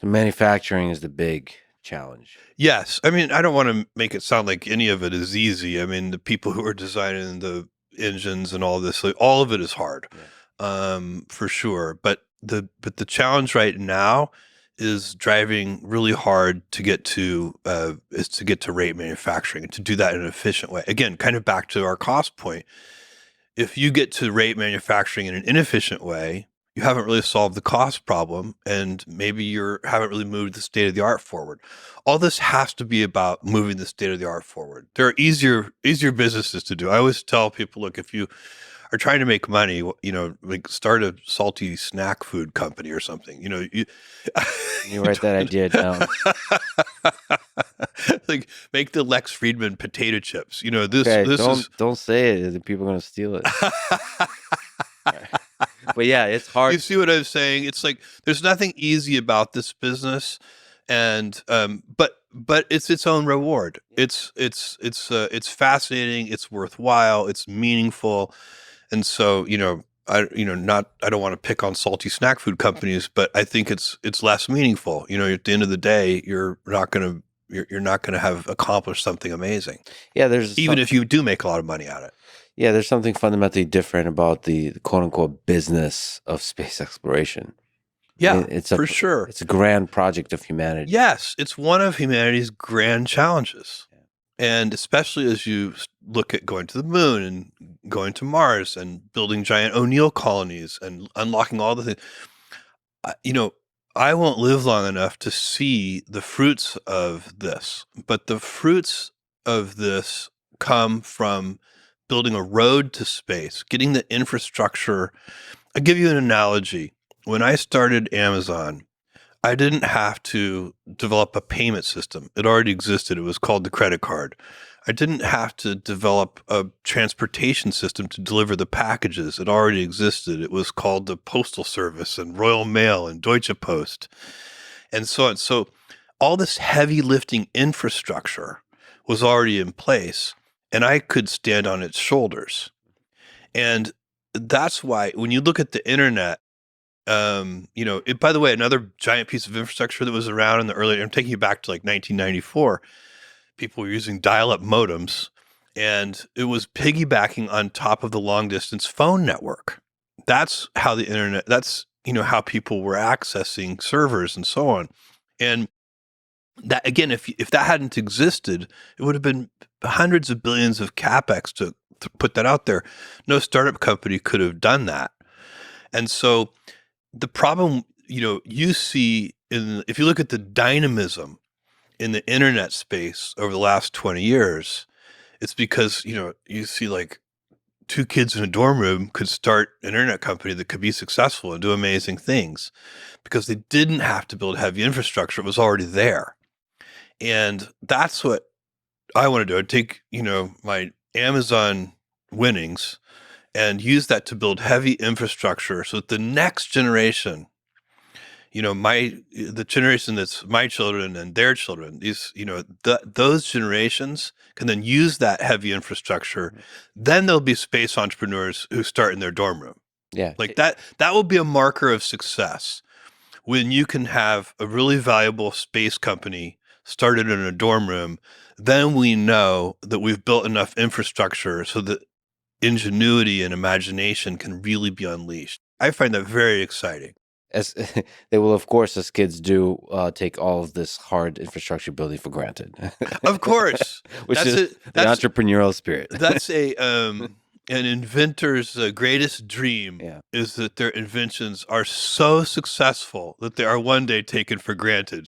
So manufacturing is the big challenge. Yes. I mean, I don't want to make it sound like any of it is easy. I mean, the people who are designing the engines and all this, like, all of it is hard, Yeah. for sure. But the challenge right now is driving really hard to get to rate manufacturing and to do that in an efficient way. Again, kind of back to our cost point. If you get to rate manufacturing in an inefficient way, you haven't really solved the cost problem, and maybe you haven't really moved the state of the art forward. All this has to be about moving the state of the art forward. There are easier businesses to do. I always tell people, look, if you are trying to make money, like start a salty snack food company or something. You write that idea down. Like make the Lex Friedman potato chips. This Okay, this is don't say it. The people are gonna steal it. But yeah, it's You hard. see what I'm saying? It's like there's nothing easy about this business, and but it's its own reward. It's fascinating. It's worthwhile. It's meaningful, and so I don't want to pick on salty snack food companies, but I think it's less meaningful. At the end of the day, you're not gonna have accomplished something amazing, Yeah, even if you do make a lot of money at it. there's something fundamentally different about the quote unquote business of space exploration. Yeah, It's for sure. it's a grand project of humanity. Yes, it's one of humanity's grand challenges. And especially as you look at going to the moon and going to Mars and building giant O'Neill colonies and unlocking all the things, I- you know, I won't live long enough to see the fruits of this. But the fruits of this come from building a road to space, getting the infrastructure. I'll give you an analogy. When I started Amazon, I didn't have to develop a payment system. It already existed. It was called the credit card. I didn't have to develop a transportation system to deliver the packages. It already existed. It was called the Postal Service and Royal Mail and Deutsche Post and so on. So all this heavy lifting infrastructure was already in place, and I could stand on its shoulders. And that's why when you look at the internet, by the way, another giant piece of infrastructure that was around in the early, I'm taking you back to like 1994, people were using dial-up modems, and it was piggybacking on top of the long distance phone network. That's how the internet, that's, how people were accessing servers and so on. And that, again, if that hadn't existed, it would have been hundreds of billions of capex to put that out there. No startup company could have done that. And so the problem, you see if you look at the dynamism in the internet space over the last 20 years, it's because, you see like two kids in a dorm room could start an internet company that could be successful and do amazing things because they didn't have to build heavy infrastructure. It was already there. And that's what I want to do. I'd take, my Amazon winnings and use that to build heavy infrastructure so that the next generation, the generation that's my children and their children, those generations can then use that heavy infrastructure. Then there'll be space entrepreneurs who start in their dorm room. Yeah. Like that will be a marker of success when you can have a really valuable space company started in a dorm room. Then we know that we've built enough infrastructure so that ingenuity and imagination can really be unleashed. I find that very exciting. As they will, of course, as kids do, take all of this hard infrastructure building for granted. Of course, Which that's is the entrepreneurial spirit. That's an inventor's greatest dream. Yeah. Is that their inventions are so successful that they are one day taken for granted.